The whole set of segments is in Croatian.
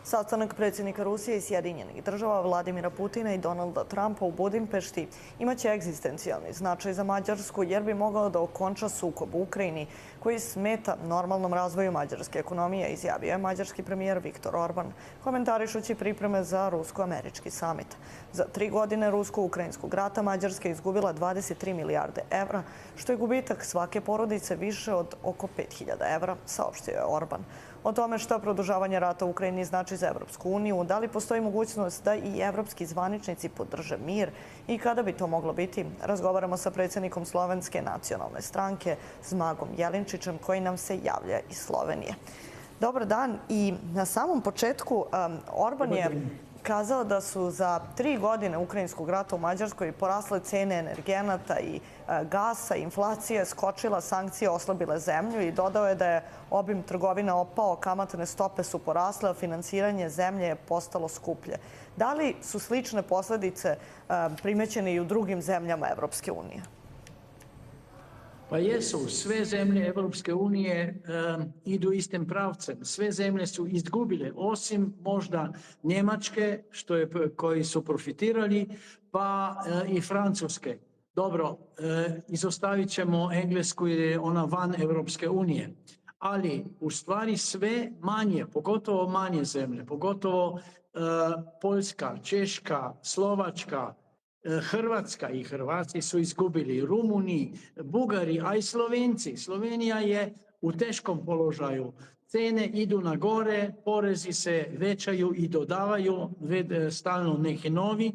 Sastanak predsjednika Rusije i Sjedinjenih država Vladimira Putina i Donalda Trumpa u Budimpešti imaće egzistencijalni značaj za Mađarsku jer bi mogao da okonča sukob u Ukrajini koji smeta normalnom razvoju mađarske ekonomije, izjavio je mađarski premijer Viktor Orban, komentarišući pripreme za rusko-američki samit. Za 3 godine rusko-ukrajinskog rata Mađarska je izgubila 23 milijarde evra, što je gubitak svake porodice više od oko 5.000 evra, saopštio je Orban. O tome šta produžavanje rata u Ukrajini znači za Evropsku uniju, da li postoji mogućnost da i evropski zvaničnici podrže mir i kada bi to moglo biti, razgovaramo sa predsjednikom Slovenske nacionalne stranke Zmagom Jelinčićem koji nam se javlja iz Slovenije. Dobar dan i na samom početku Orban je kazao da su za 3 godine ukrajinskog rata u Mađarskoj porasle cene energenata i gasa, inflacija je skočila, sankcije oslabile zemlju i dodao je da je obim trgovine opao, kamatne stope su porasle, a finansiranje zemlje je postalo skuplje. Da li su slične posljedice primećene i u drugim zemljama Evropske unije? Pa jesu, sve zemlje Evropske unije idu istim pravcem. Sve zemlje su izgubile, osim možda Njemačke, koji su profitirali, pa i Francuske. Dobro, izostavit ćemo Englesku jer je ona van Evropske unije. Ali u stvari sve manje, pogotovo manje zemlje, pogotovo Poljska, Češka, Slovačka, Hrvatska i Hrvati su izgubili, Rumuni, Bugari, a i Slovenci. Slovenija je u teškom položaju. Cene idu na gore, porezi se većaju i dodavaju, stalno neki novi,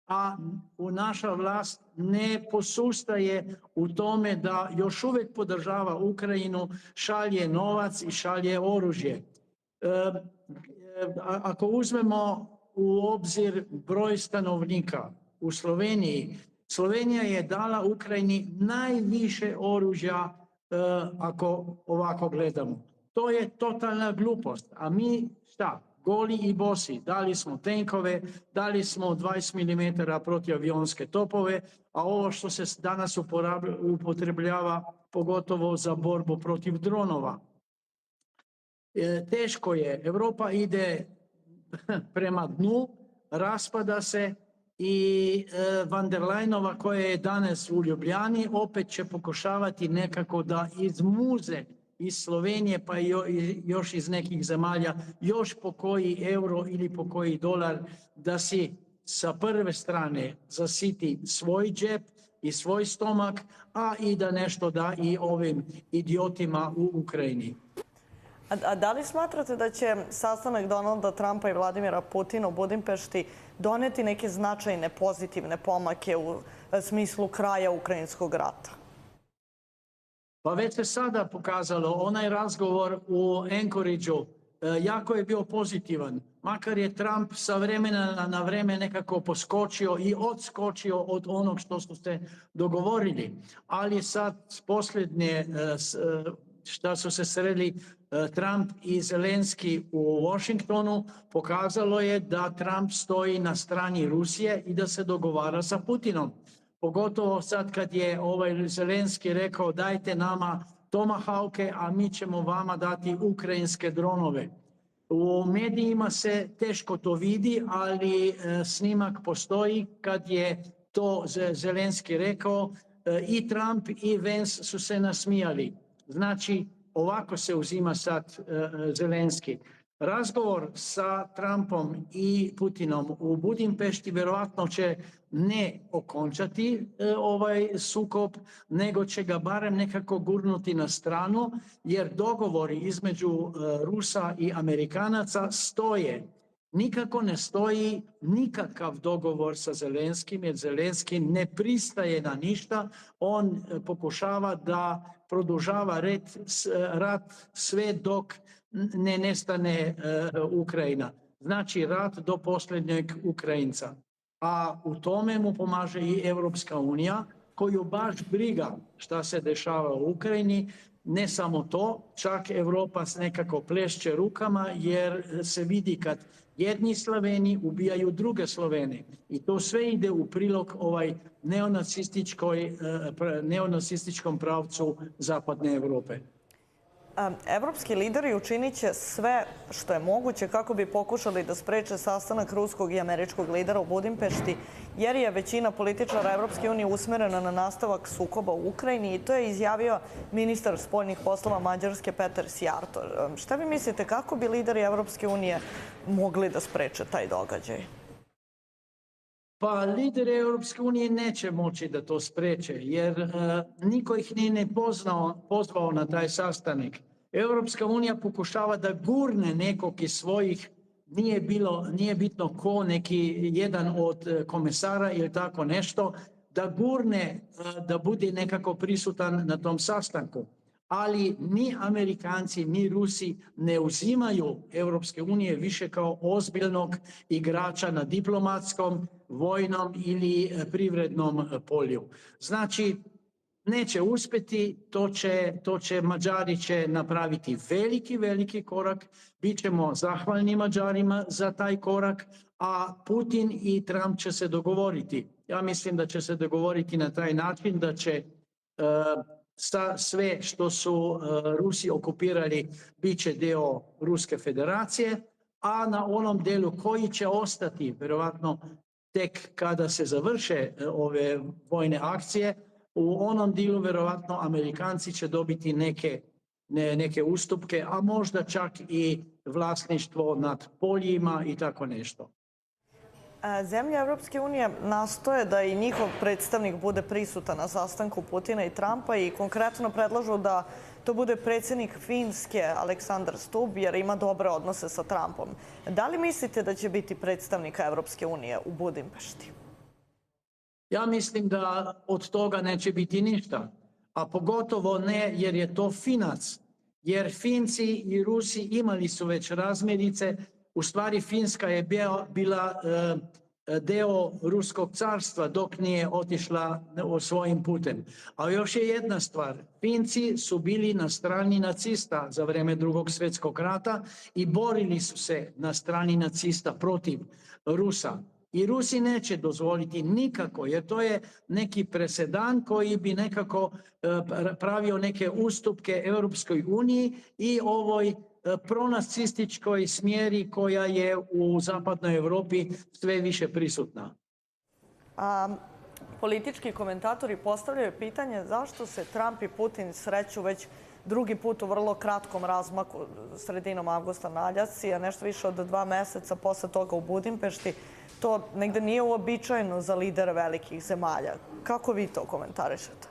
a naša vlast ne posustaje u tome da još uvijek podržava Ukrajinu, šalje novac i šalje oružje. Ako uzmemo u obzir broj stanovnika, u Sloveniji. Slovenija je dala Ukrajini najviše oružja ako ovako gledamo. To je totalna glupost. A mi šta? Goli i bosi. Dali smo tenkove, dali smo 20 mm protivavionske topove, a ovo što se danas upotrebljava pogotovo za borbu protiv dronova. Teško je. Europa ide prema dnu, raspada se, i van der Leyenova koja je danas u Ljubljani opet će pokušavati nekako da izmuze iz Slovenije pa i još iz nekih zemalja još po koji euro ili po koji dolar da si sa prve strane zasiti svoj džep i svoj stomak, a i da nešto da i ovim idiotima u Ukrajini. A da li smatrate da će sastanak Donalda Trumpa i Vladimira Putina u Budimpešti doneti neke značajne pozitivne pomake u smislu kraja ukrajinskog rata? Pa već se sada pokazalo, onaj razgovor u Anchorageu jako je bio pozitivan. Makar je Trump sa vremena na vreme nekako poskočio i odskočio od onog što su se dogovorili. Ali sad posljednje što su se sreli Trump i Zelenski u Washingtonu, pokazalo je da Trump stoji na strani Rusije i da se dogovara sa Putinom. Pogotovo sad kad je Zelenski rekao dajte nama Tomahawke, a mi ćemo vama dati ukrajinske dronove. U medijima se teško to vidi, ali snimak postoji kad je to Zelenski rekao i Trump i Vance su se nasmijali. Znači, ovako se uzima sad Zelenski. Razgovor sa Trumpom i Putinom u Budimpešti vjerojatno će ne okončati ovaj sukob, nego će ga barem nekako gurnuti na stranu, jer dogovori između Rusa i Amerikanaca stoje. Nikako ne stoji nikakav dogovor sa Zelenskim, jer Zelenski ne pristaje na ništa. On pokušava da produžava rat sve dok ne nestane Ukrajina. Znači rat do posljednjeg Ukrajinca. A u tome mu pomaže i Evropska unija, koju baš briga šta se dešava u Ukrajini. Ne samo to, čak Europa nekako plešće rukama jer se vidi kad jedni Sloveni ubijaju druge Slovene. I to sve ide u prilog neonacističkom pravcu zapadne Europe. Evropski lideri učinit će sve što je moguće kako bi pokušali da spreče sastanak ruskog i američkog lidera u Budimpešti, jer je većina političara Evropske unije usmerena na nastavak sukoba u Ukrajini i to je izjavio ministar spoljnih poslova Mađarske Peter Szijjártó. Šta vi mislite, kako bi lideri Evropske unije mogli da spreče taj događaj? Pa lideri Europske unije neće moći da to spreče, jer niko ih nije ne pozvao na taj sastanak. Europska unija pokušava da gurne nekog iz svojih, nije bitno ko, neki jedan od komesara ili tako nešto, da gurne, da bude nekako prisutan na tom sastanku. Ali ni Amerikanci, ni Rusi ne uzimaju Europske unije više kao ozbiljnog igrača na diplomatskom, vojnom ili privrednom polju. Znači, neće uspjeti, Mađari će napraviti veliki korak, bit ćemo zahvalni Mađarima za taj korak, a Putin i Trump će se dogovoriti. Ja mislim da će se dogovoriti na taj način da će sve što su Rusi okupirali bit će deo Ruske federacije, a na onom delu koji će ostati, vjerovatno tek kada se završe ove vojne akcije, u onom dijelu vjerovatno Amerikanci će dobiti neke ustupke, a možda čak i vlasništvo nad poljima i tako nešto. Zemlje Evropske unije nastoje da i njihov predstavnik bude prisutan na sastanku Putina i Trumpa i konkretno predlažu da to bude predsjednik Finske Aleksandar Stubb, jer ima dobre odnose sa Trumpom. Da li mislite da će biti predstavnika Evropske unije u Budimpešti? Ja mislim da od toga neće biti ništa, a pogotovo ne jer je to Finac. Jer Finci i Rusi imali su već razmirice. U stvari Finska je bila deo Ruskog carstva dok nije otišla svojim putem. A još je jedna stvar. Finci su bili na strani nacista za vrijeme Drugog svjetskog rata i borili su se na strani nacista protiv Rusa. I Rusi neće dozvoliti nikako, jer to je neki presedan koji bi nekako pravio neke ustupke Europskoj uniji i ovoj pronacističkoj smjeri koja je u zapadnoj Europi sve više prisutna. Politički komentatori postavljaju pitanje zašto se Trump i Putin sreću već drugi put u vrlo kratkom razmaku, sredinom avgusta na Aljasci, a nešto više od 2 meseca posle toga u Budimpešti. To negde nije uobičajeno za lidere velikih zemalja. Kako vi to komentarišete?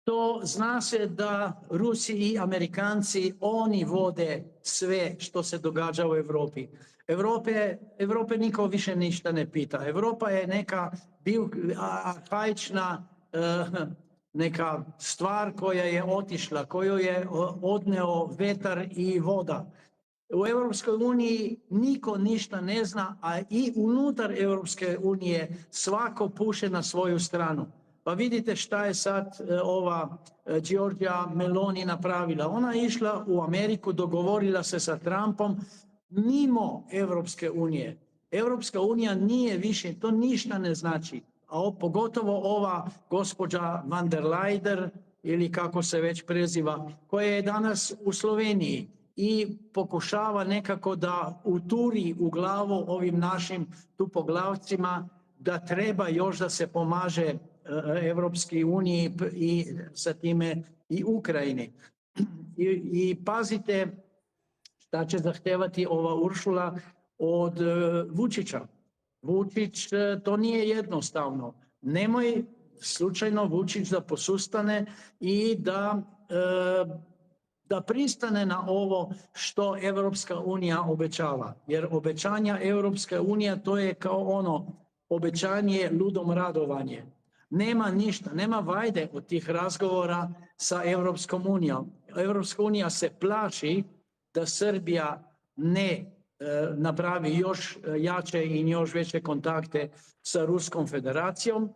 To zna se da Rusi i Amerikanci, oni vode sve što se događa u Europi. Evrope niko više ništa ne pita. Europa je neka arhaična neka stvar koja je otišla, koju je odneo vetar i voda. U Europskoj uniji niko ništa ne zna, a i unutar Europske unije svako puše na svoju stranu. Pa vidite šta je sad ova Giorgia Meloni napravila. Ona je išla u Ameriku, dogovorila se sa Trumpom mimo Europske unije. Europska unija nije više, to ništa ne znači. A pogotovo ova gospođa van der Leyen, ili kako se već preziva, koja je danas u Sloveniji i pokušava nekako da uturi u glavu ovim našim tupoglavcima da treba još da se pomaže Evropskoj uniji i sa time i Ukrajini. I pazite šta će zahtevati ova Uršula od Vučića. Vučić, to nije jednostavno. Nemoj slučajno Vučić da posustane i da pristane na ovo što Evropska unija obećava. Jer obećanja Evropska unija to je kao ono obećanje ludom radovanje. Nema ništa, nema vajde od tih razgovora sa Evropskom unijom. Evropska unija se plaši da Srbija ne napravi još jače i još veće kontakte sa Ruskom federacijom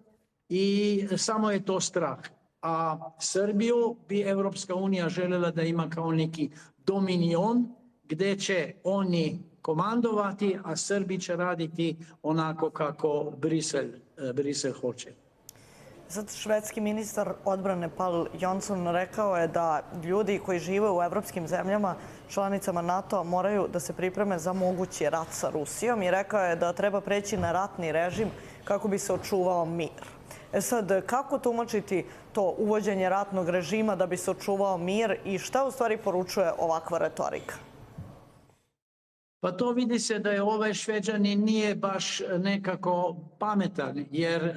i samo je to strah. A Srbiju bi Evropska unija željela da ima kao neki dominion gdje će oni komandovati, a Srbi će raditi onako kako Brisel hoće. Sad švedski ministar odbrane Paul Jonsson rekao je da ljudi koji žive u evropskim zemljama, članicama NATO-a, moraju da se pripreme za mogući rat sa Rusijom i rekao je da treba preći na ratni režim kako bi se očuvao mir. Sad, kako tumačiti to uvođenje ratnog režima da bi se očuvao mir i šta u stvari poručuje ovakva retorika? Pa to vidi se da je ovaj Šveđanin nije baš nekako pametan, jer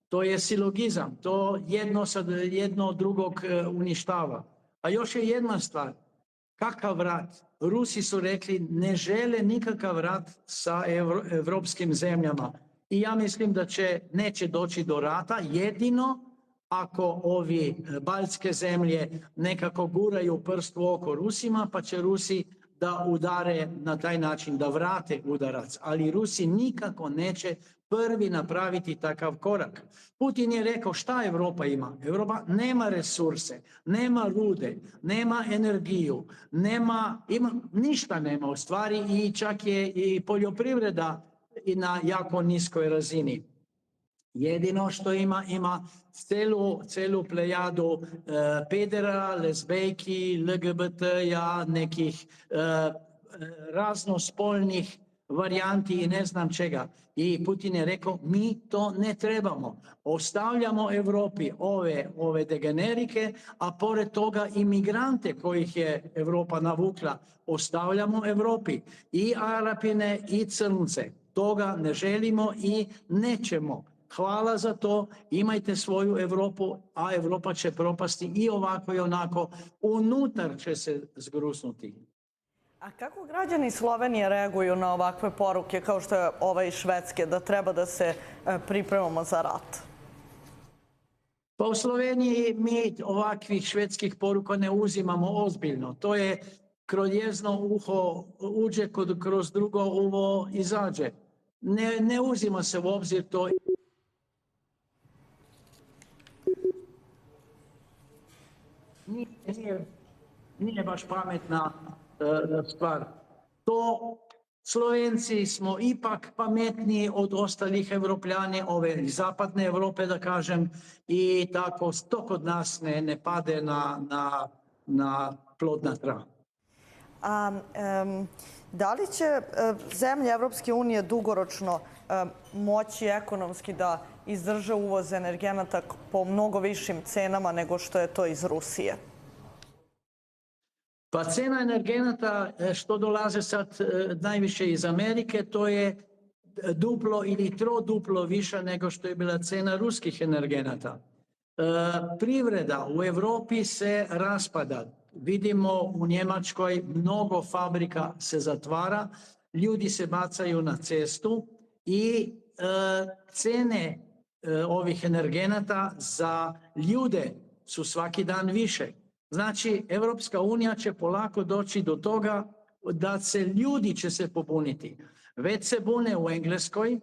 to je silogizam, to jedno od drugog uništava. A još je jedna stvar, kakav rat? Rusi su rekli ne žele nikakav rat sa evropskim zemljama. I ja mislim da neće doći do rata, jedino ako ovi baltske zemlje nekako guraju prst u oko Rusima, pa će Rusi da udare na taj način, da vrate udarac. Ali Rusi nikako neće prvi napraviti takav korak. Putin je rekao šta Europa ima? Europa nema resurse, nema rude, nema energiju, ništa nema u stvari i čak je i poljoprivreda i na jako niskoj razini. Jedino što ima celu plejadu pedera, lezbejki, LGBT-ja, nekih raznospolnih varijanti i ne znam čega. I Putin je rekao, mi to ne trebamo. Ostavljamo Europi ove degenerike, a pored toga imigrante kojih je Europa navukla, ostavljamo Europi. I Arapine i Crnce. Toga ne želimo i nećemo. Hvala za to, imajte svoju Europu, a Europa će propasti i ovako i onako, unutar će se zgrusnuti. A kako građani Slovenije reaguju na ovakve poruke kao što je ova iz Švedske, da treba da se pripremamo za rat? Pa u Sloveniji mi ovakvih švedskih poruka ne uzimamo ozbiljno. To je kroz jedno uho uđe, kroz drugo uho izađe. Ne uzima se u obzir to. Nije baš pametna stvar. To Slovenci smo ipak pametniji od ostalih Evropljani, ove zapadne Evrope da kažem, i tako to kod nas ne pade na plodna tla. Da li će zemlje Evropske unije dugoročno moći ekonomski da izdrže uvoz energenata po mnogo višim cenama nego što je to iz Rusije? Pa cena energenata što dolaze sad najviše iz Amerike, to je duplo ili troduplo više nego što je bila cena ruskih energenata. Privreda u Europi se raspada. Vidimo u Njemačkoj mnogo fabrika se zatvara, ljudi se bacaju na cestu i cene ovih energenata za ljude su svaki dan više. Znači, Evropska unija će polako doći do toga da ljudi će se pobuniti. Već se bune u Engleskoj,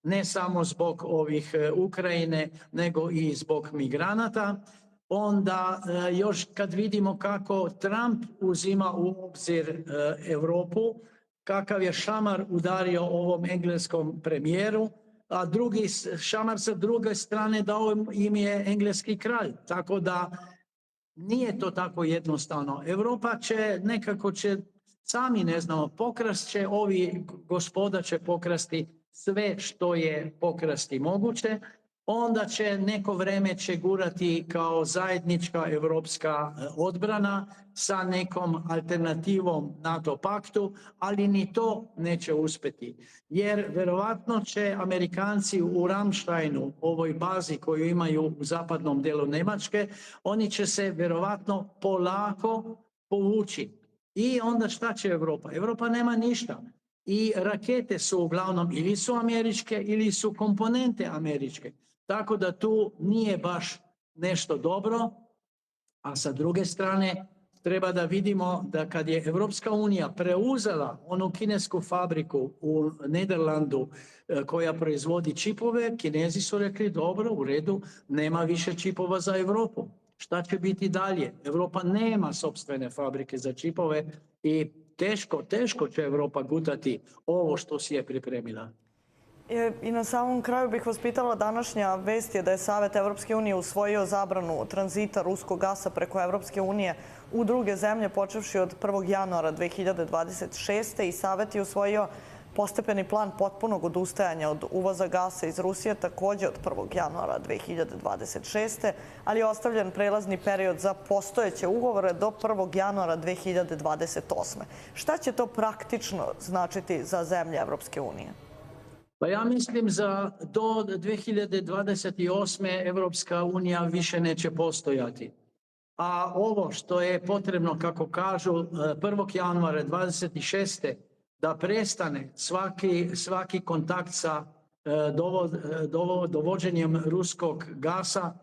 ne samo zbog ovih Ukrajine, nego i zbog migranata. Onda još kad vidimo kako Trump uzima u obzir Europu, kakav je šamar udario ovom engleskom premijeru, a drugi šamar sa druge strane dao im je engleski kralj. Tako da nije to tako jednostavno. Europa će sami ne znamo, pokrast će, ovi gospoda će pokrasti sve što je pokrasti moguće, onda će neko vreme će gurati kao zajednička evropska odbrana sa nekom alternativom NATO paktu, ali ni to neće uspjeti. Jer verovatno će Amerikanci u Ramsteinu, ovoj bazi koju imaju u zapadnom delu Njemačke, oni će se verovatno polako povući. I onda šta će Europa? Europa nema ništa. I rakete su uglavnom ili su američke ili su komponente američke. Tako da tu nije baš nešto dobro, a sa druge strane treba da vidimo da kad je Evropska unija preuzela onu kinesku fabriku u Nederlandu koja proizvodi čipove, Kinezi su rekli dobro, u redu, nema više čipova za Europu. Šta će biti dalje? Europa nema sopstvene fabrike za čipove i teško će Europa gutati ovo što si je pripremila. I na samom kraju bih vas pitala, današnja vest je da je Savet Evropske unije usvojio zabranu tranzita ruskog gasa preko Evropske unije u druge zemlje počevši od 1. januara 2026. i Savet je usvojio postepeni plan potpunog odustajanja od uvoza gasa iz Rusije također od 1. januara 2026. ali je ostavljen prelazni period za postojeće ugovore do 1. januara 2028. Šta će to praktično značiti za zemlje Evropske unije? Pa ja mislim do 2028. Evropska unija više neće postojati. A ovo što je potrebno, kako kažu, 1. januara 2026. da prestane svaki kontakt sa dovođenjem ruskog gasa,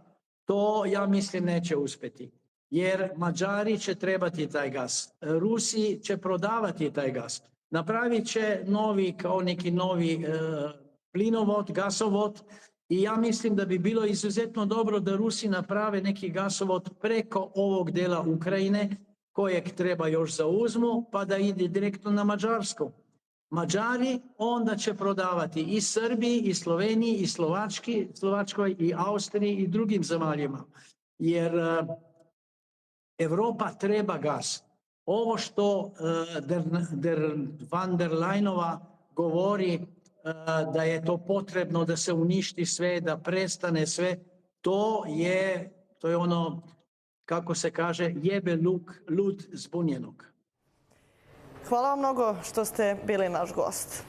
to ja mislim neće uspjeti. Jer Mađari će trebati taj gas, Rusi će prodavati taj gas. Napravit će neki novi plinovod, gasovod i ja mislim da bi bilo izuzetno dobro da Rusi naprave neki gasovod preko ovog dela Ukrajine kojeg treba još zauzmu pa da ide direktno na Mađarsku. Mađari onda će prodavati i Srbiji, i Sloveniji, i Slovačkoj, i Austriji i drugim zemaljima. Jer Evropa treba gas. Ovo što van der Leinova govori da je to potrebno da se uništi sve, da prestane sve, to je ono, kako se kaže, jebe lud zbunjenog. Hvala vam mnogo što ste bili naš gost.